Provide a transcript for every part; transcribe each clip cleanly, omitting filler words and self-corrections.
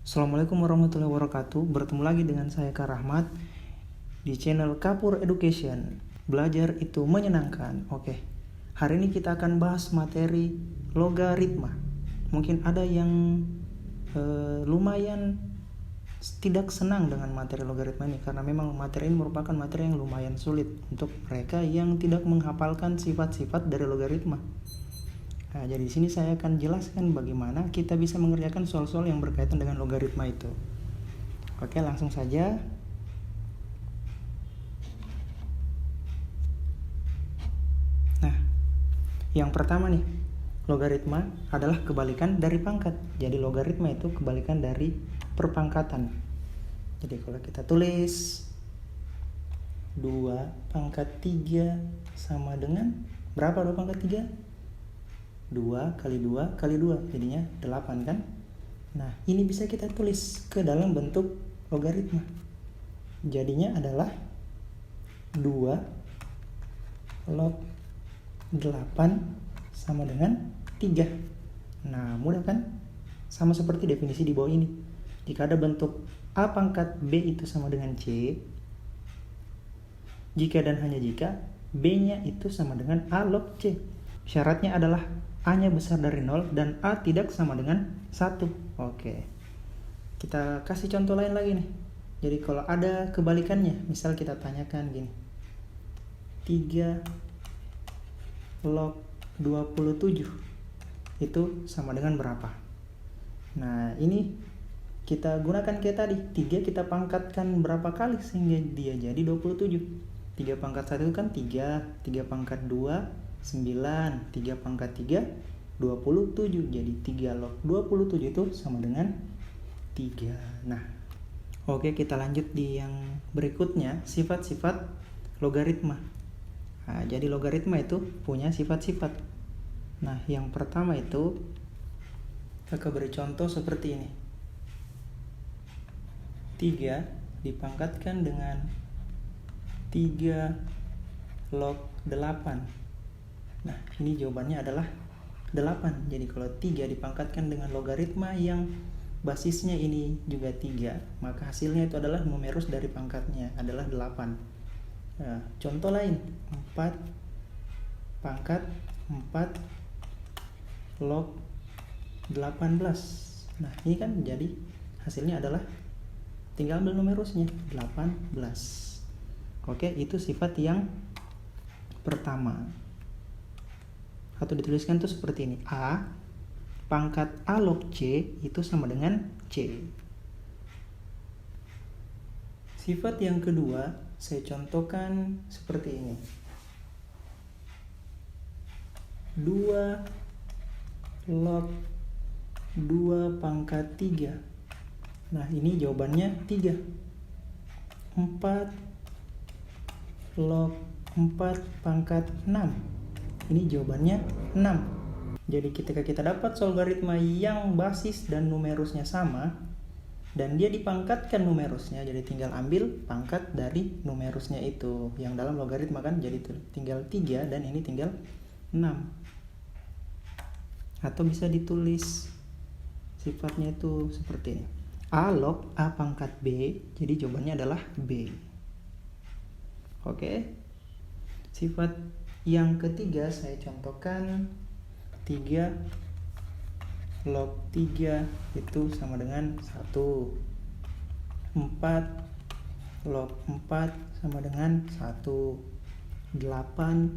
Assalamualaikum warahmatullahi wabarakatuh. Bertemu lagi dengan saya Kak Rahmat di channel Kapur Education. Belajar itu menyenangkan. Oke. Hari ini kita akan bahas materi logaritma. Mungkin ada yang lumayan tidak senang dengan materi logaritma ini karena memang materi ini merupakan materi yang lumayan sulit untuk mereka yang tidak menghafalkan sifat-sifat dari logaritma. Nah, jadi di sini saya akan jelaskan bagaimana kita bisa mengerjakan soal-soal yang berkaitan dengan logaritma itu. Oke, langsung saja. Nah, yang pertama nih, logaritma adalah kebalikan dari pangkat. Jadi logaritma itu kebalikan dari perpangkatan. Jadi kalau kita tulis 2 pangkat 3 sama dengan berapa 2 pangkat 3? 2 kali 2 kali 2 jadinya 8 kan. Nah ini bisa kita tulis ke dalam bentuk logaritma, jadinya adalah 2 log 8 sama dengan 3. Nah mudah kan, sama seperti definisi di bawah ini. Jika ada bentuk A pangkat B itu sama dengan C, jika dan hanya jika B nya itu sama dengan A log C. Syaratnya adalah A-nya besar dari 0 dan A tidak sama dengan 1. Oke. Kita kasih contoh lain lagi nih. Jadi kalau ada kebalikannya, misal kita tanyakan gini. 3 log 27 itu sama dengan berapa? Nah, ini kita gunakan kayak tadi. 3 kita pangkatkan berapa kali sehingga dia jadi 27. 3 pangkat 1 itu kan 3, 3 pangkat 2 9, 3 pangkat 3 27. Jadi 3 log 27 itu sama dengan 3. Nah, oke, kita lanjut di yang berikutnya, sifat-sifat logaritma. Nah, jadi logaritma itu punya sifat-sifat. Nah, yang pertama itu kakak beri contoh seperti ini. 3 dipangkatkan dengan 3 log 8. Nah, ini jawabannya adalah 8. Jadi kalau 3 dipangkatkan dengan logaritma yang basisnya ini juga 3, maka hasilnya itu adalah numerus dari pangkatnya adalah 8. Nah, contoh lain, 4 pangkat 4 log 18. Nah, ini kan jadi hasilnya adalah tinggal ambil numerusnya 18. Oke, itu sifat yang pertama. Atau dituliskan tuh seperti ini. A pangkat A log C itu sama dengan C. Sifat yang kedua saya contohkan seperti ini. 2 log 2 pangkat 3. Nah, ini jawabannya 3. 4 log 4 pangkat 6. Ini jawabannya 6. Jadi ketika kita dapat logaritma yang basis dan numerusnya sama dan dia dipangkatkan numerusnya, jadi tinggal ambil pangkat dari numerusnya itu yang dalam logaritma kan, jadi tinggal 3 dan ini tinggal 6. Atau bisa ditulis sifatnya itu seperti ini. A log A pangkat B, jadi jawabannya adalah B. Oke. Sifat yang ketiga saya contohkan 3 log 3 itu sama dengan 1. 4 log 4 sama dengan 1. 8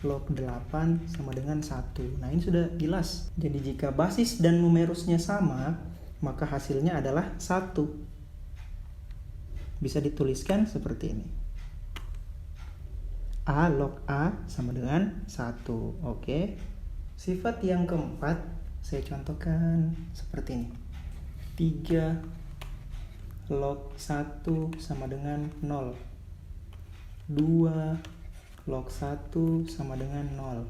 log 8 sama dengan 1. Nah, ini sudah jelas. Jadi jika basis dan numerusnya sama, maka hasilnya adalah 1. Bisa dituliskan seperti ini. A log A sama dengan 1. Oke. Sifat yang keempat saya contohkan seperti ini. 3 log 1 sama dengan 0. 2 log 1 sama dengan 0.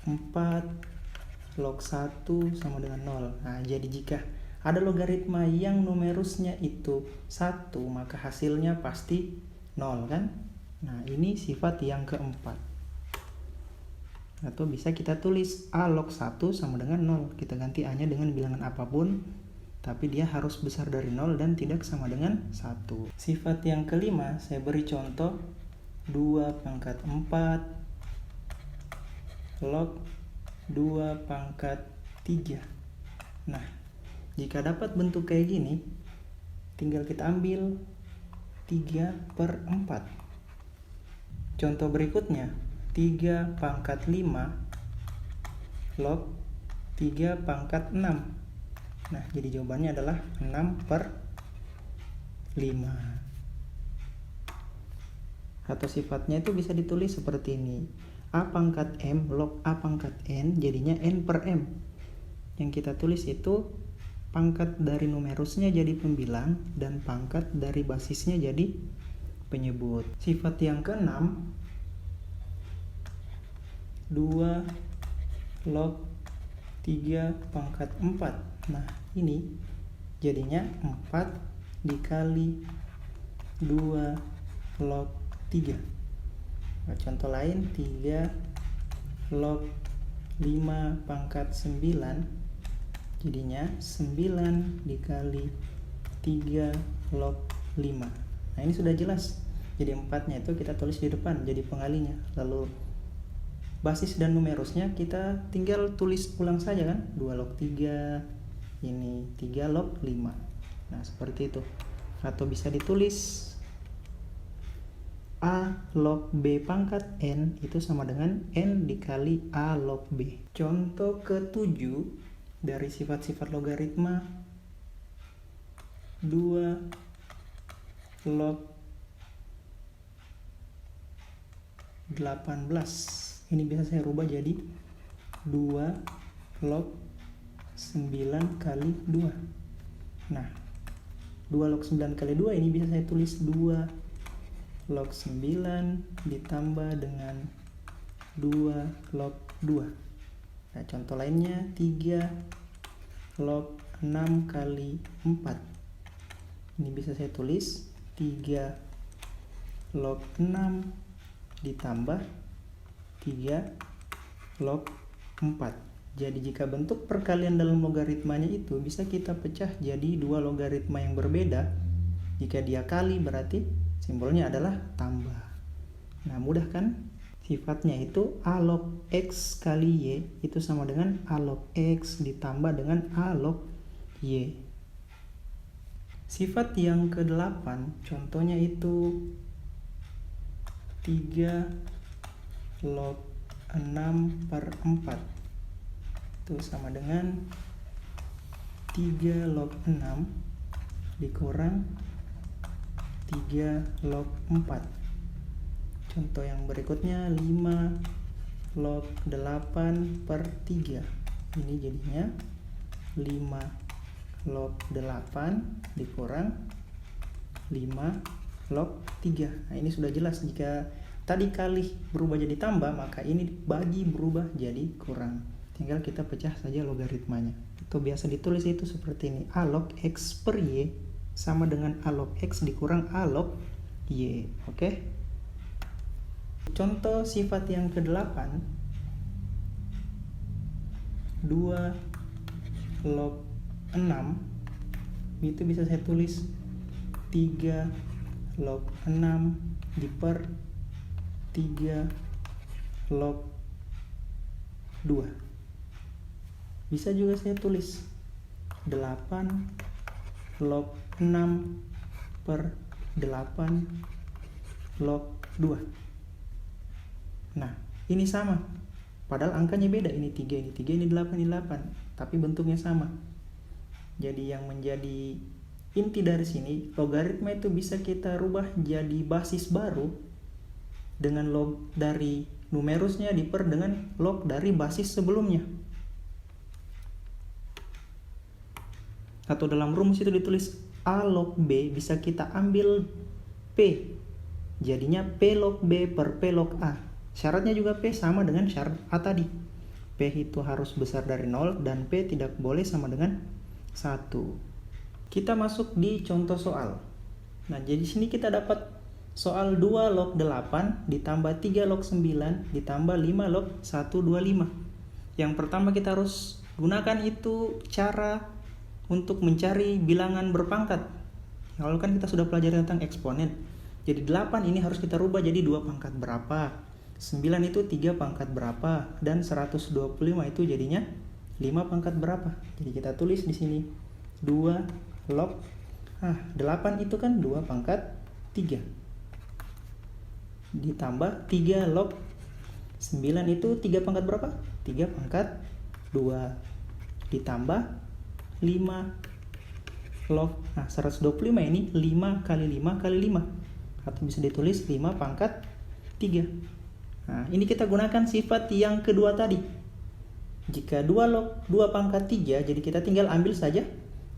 4 log 1 sama dengan 0. Nah, jadi jika ada logaritma yang numerusnya itu 1, maka hasilnya pasti 0 kan? Nah, ini sifat yang keempat. Atau bisa kita tulis A log 1 sama dengan 0. Kita ganti A nya dengan bilangan apapun, tapi dia harus besar dari 0 dan tidak sama dengan 1. Sifat yang kelima, saya beri contoh 2 pangkat 4 log 2 pangkat 3. Nah, jika dapat bentuk kayak gini, tinggal kita ambil 3/4. Contoh berikutnya, 3 pangkat 5 log 3 pangkat 6. Nah, jadi jawabannya adalah 6/5. Atau sifatnya itu bisa ditulis seperti ini. A pangkat M log A pangkat N jadinya N/M. Yang kita tulis itu pangkat dari numerusnya jadi pembilang dan pangkat dari basisnya jadi penyebut. Sifat yang keenam, 2 log 3 pangkat 4. Nah, ini jadinya 4 dikali 2 log 3. Nah, contoh lain, 3 log 5 pangkat 9 jadinya 9 dikali 3 log 5. Nah, ini sudah jelas. Jadi 4-nya itu kita tulis di depan jadi pengalinya. Lalu basis dan numerusnya kita tinggal tulis ulang saja kan. 2 log 3, ini 3 log 5. Nah, seperti itu. Atau bisa ditulis A log B pangkat N itu sama dengan N dikali A log B. Contoh ke-7 dari sifat-sifat logaritma, 2 log 18. Ini bisa saya rubah jadi 2 log 9 kali 2. Nah, 2 log 9 kali 2 ini bisa saya tulis 2 log 9 ditambah dengan 2 log 2. Nah, contoh lainnya 3 log 6 kali 4. Ini bisa saya tulis 3 log 6 ditambah 3 log 4. Jadi jika bentuk perkalian dalam logaritmanya itu bisa kita pecah jadi dua logaritma yang berbeda. Jika dia kali berarti simbolnya adalah tambah. Nah, mudah kan? Sifatnya itu A log X kali Y itu sama dengan A log X ditambah dengan A log Y. Sifat yang ke-8 contohnya itu 3 log 6/4 itu sama dengan 3 log 6 dikurang 3 log 4. Contoh yang berikutnya 5 log 8/3. Ini jadinya 5 log 8 dikurang 5 log 3. Nah, ini sudah jelas jika tadi kali berubah jadi tambah, maka ini bagi berubah jadi kurang. Tinggal kita pecah saja logaritmanya. Atau biasa ditulis itu seperti ini. A log X per Y sama dengan A log X dikurang A log Y. Oke? Contoh sifat yang ke-8, 2 log 6 itu bisa saya tulis 3 log 6 diper 3 log 2. Bisa juga saya tulis 8 log 6 per 8 log 2. Nah, ini sama. Padahal angkanya beda. Ini 3, ini 3, ini 8, ini 8. Tapi bentuknya sama. Jadi yang menjadi inti dari sini, logaritma itu bisa kita rubah jadi basis baru dengan log dari numerusnya diper dengan log dari basis sebelumnya. Atau dalam rumus itu ditulis A log B bisa kita ambil P. Jadinya P log B per P log A. Syaratnya juga P sama dengan syarat A tadi. P itu harus besar dari 0 dan P tidak boleh sama dengan 1. Kita masuk di contoh soal. Nah, jadi sini kita dapat soal 2 log 8 ditambah 3 log 9 ditambah 5 log 125. Yang pertama kita harus gunakan itu cara untuk mencari bilangan berpangkat. Kalau kan kita sudah pelajari tentang eksponen. Jadi 8 ini harus kita rubah jadi 2 pangkat berapa. 9 itu 3 pangkat berapa. Dan 125 itu jadinya 5 pangkat berapa. Jadi kita tulis di sini 2 log 8 itu kan 2 pangkat 3. Ditambah 3 log 9 itu 3 pangkat berapa? 3 pangkat 2. Ditambah 5 log 125 ini 5 kali 5 kali 5. Atau bisa ditulis 5 pangkat 3. Nah, ini kita gunakan sifat yang kedua tadi. Jika 2 log 2 pangkat 3, jadi kita tinggal ambil saja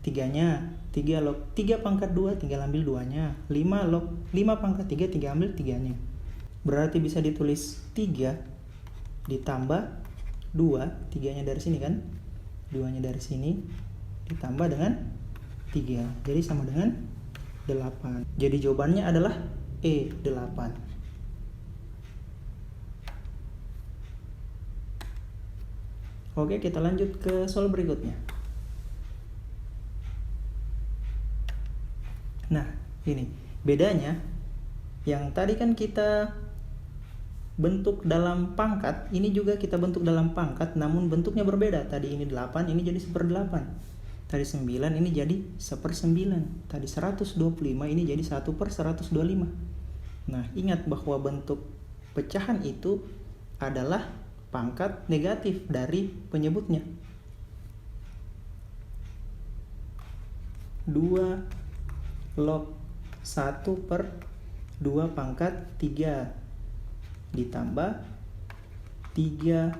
3-nya. 3 log 3 pangkat 2, tinggal ambil 2-nya. 5 log 5 pangkat 3, tinggal ambil 3-nya. Berarti bisa ditulis 3 ditambah 2, 3-nya dari sini kan? 2-nya dari sini ditambah dengan 3. Jadi sama dengan 8. Jadi jawabannya adalah E8. Oke, kita lanjut ke soal berikutnya. Nah, ini bedanya. Yang tadi kan kita bentuk dalam pangkat, ini juga kita bentuk dalam pangkat, namun bentuknya berbeda. Tadi ini 8, ini jadi 1/8. Tadi 9, ini jadi 1/9. Tadi 125, ini jadi 1/125. Nah, ingat bahwa bentuk pecahan itu adalah pangkat negatif dari penyebutnya. 2 log 1/2 pangkat 3 ditambah 3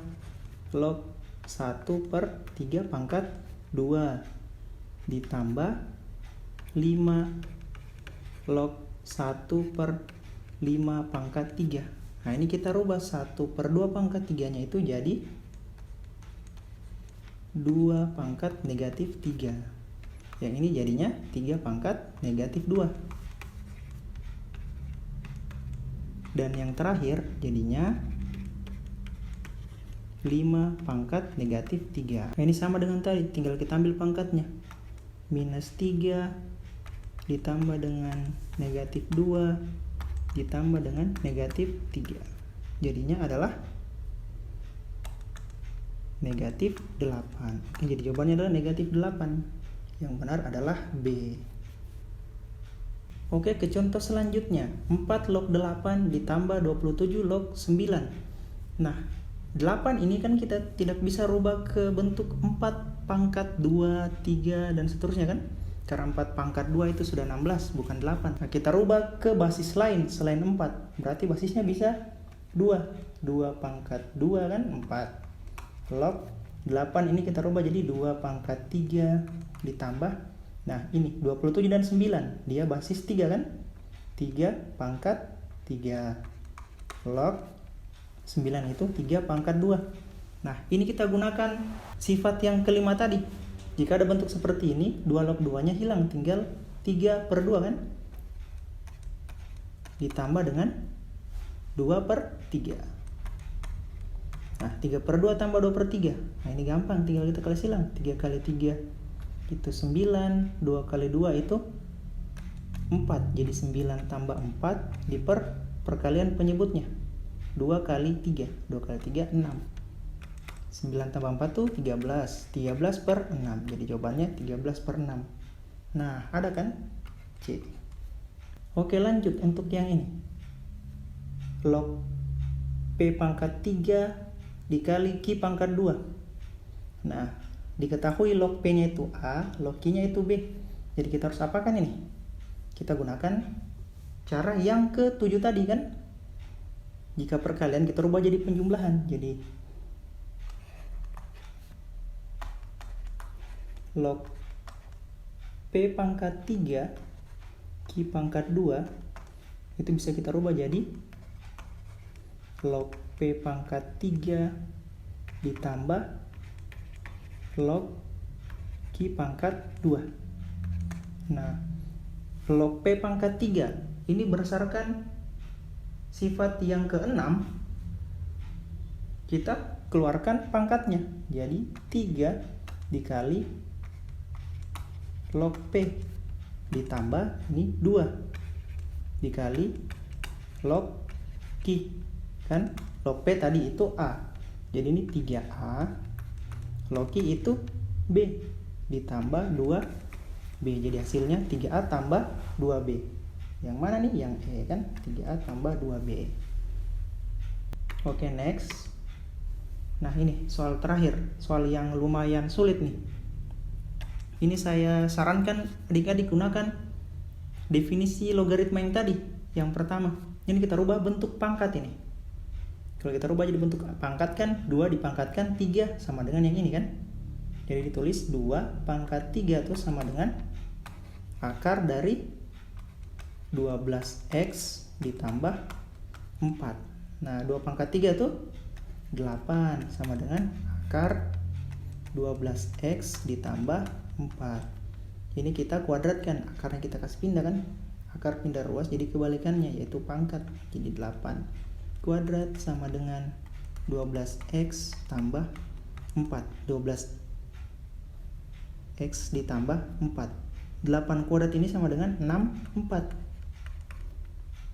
log 1/3 pangkat 2 ditambah 5 log 1/5 pangkat 3. Nah, ini kita rubah 1/2 pangkat 3 nya itu jadi 2 pangkat negatif 3. Yang ini jadinya 3 pangkat negatif 2. Dan yang terakhir jadinya 5 pangkat negatif 3. Nah, ini sama dengan tadi, tinggal kita ambil pangkatnya. Minus 3 ditambah dengan negatif 2 ditambah dengan negatif 3. Jadinya adalah negatif 8. Oke, jadi jawabannya adalah negatif 8. Yang benar adalah B. Oke, ke contoh selanjutnya. 4 log 8 ditambah 27 log 9. Nah, 8 ini kan kita tidak bisa rubah ke bentuk 4 pangkat 2, 3, dan seterusnya kan? Karena 4 pangkat 2 itu sudah 16, bukan 8. Nah, kita rubah ke basis lain selain 4. Berarti basisnya bisa 2. 2 pangkat 2 kan? 4. Log 8 ini kita rubah jadi 2 pangkat 3 ditambah, nah ini 27 dan 9, dia basis 3 kan? 3 pangkat 3 log 9 itu 3 pangkat 2. Nah, ini kita gunakan sifat yang kelima tadi. Jika ada bentuk seperti ini, 2 log 2 nya hilang, tinggal 3/2 kan? Ditambah dengan 2/3. Nah, 3/2 tambah 2/3. Nah, ini gampang, tinggal kita kali silang. 3 kali 3 itu 9, 2 kali 2 itu 4. Jadi 9 tambah 4 perkalian penyebutnya. 2 kali 3. 2 kali 3, 6. 9 tambah 4 tuh 13. 13/6. Jadi jawabannya 13/6. Nah, ada kan? C. Oke, lanjut untuk yang ini. Log P pangkat 3 dikali Q pangkat 2. Nah, diketahui log P-nya itu A, log Q-nya itu B. Jadi kita harus apakan ini? Kita gunakan cara yang ke-7 tadi kan? Jika perkalian kita rubah jadi penjumlahan. Jadi log P pangkat 3 Q pangkat 2 itu bisa kita rubah jadi log P pangkat 3 ditambah log Q pangkat 2. Nah, log P pangkat 3 ini berdasarkan sifat yang ke-6, kita keluarkan pangkatnya. Jadi 3 dikali log P ditambah ini 2 dikali log Q, kan log P tadi itu A, jadi ini 3A, log Q itu B ditambah 2B, jadi hasilnya 3A tambah 2B. Yang mana nih? Yang E kan, 3A tambah 2B. Oke, next. Nah ini soal terakhir, soal yang lumayan sulit nih. Ini saya sarankan adik-adik gunakan definisi logaritma yang tadi, yang pertama. Ini kita rubah bentuk pangkat ini. Kalau kita rubah jadi bentuk pangkat kan, 2 dipangkatkan 3 sama dengan yang ini kan. Jadi ditulis 2 pangkat 3 itu sama dengan akar dari 12x ditambah 4. Nah 2 pangkat 3 tuh 8 sama dengan akar 12x ditambah 4. Ini kita kuadratkan, akarnya kita kasih pindah kan, akar pindah ruas jadi kebalikannya, yaitu pangkat, jadi 8 kuadrat sama dengan 12x tambah 4. 12x ditambah 4, 8 kuadrat ini sama dengan 64,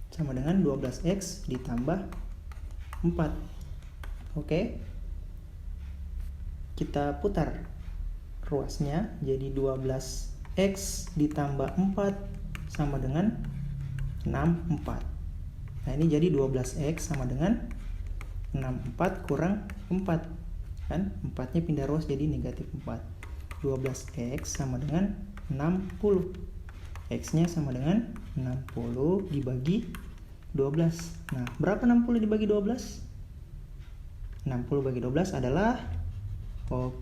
sama dengan 12x ditambah 4. Oke, kita putar ruasnya jadi 12x ditambah 4 sama dengan 64. Nah ini jadi 12x sama dengan 64 kurang 4 kan, 4 nya pindah ruas jadi negatif 4. 12x sama dengan 60, x nya sama dengan 60 dibagi 12. Nah berapa 60 dibagi 12? 60 bagi 12 adalah 5.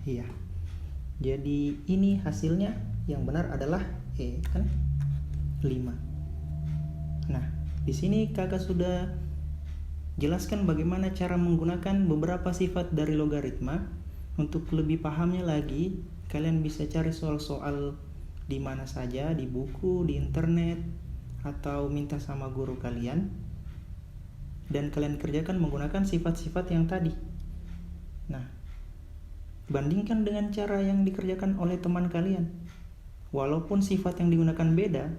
Iya. Jadi ini hasilnya yang benar adalah E kan, 5. Nah, di sini kakak sudah jelaskan bagaimana cara menggunakan beberapa sifat dari logaritma. Untuk lebih pahamnya lagi, kalian bisa cari soal-soal di mana saja, di buku, di internet, atau minta sama guru kalian. Dan kalian kerjakan menggunakan sifat-sifat yang tadi. Nah, bandingkan dengan cara yang dikerjakan oleh teman kalian. Walaupun sifat yang digunakan beda,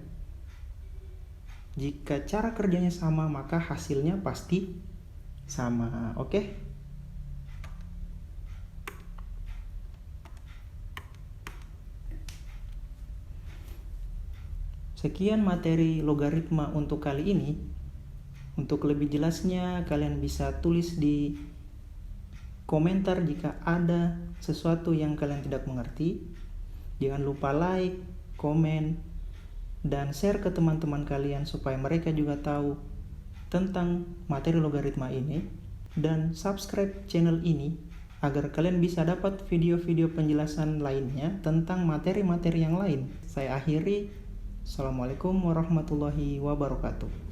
jika cara kerjanya sama maka hasilnya pasti sama. Oke? Sekian materi logaritma untuk kali ini. Untuk lebih jelasnya kalian bisa tulis di komentar jika ada sesuatu yang kalian tidak mengerti. Jangan lupa like, komen, dan share ke teman-teman kalian supaya mereka juga tahu tentang materi logaritma ini. Dan subscribe channel ini agar kalian bisa dapat video-video penjelasan lainnya tentang materi-materi yang lain. Saya akhiri. Assalamualaikum warahmatullahi wabarakatuh.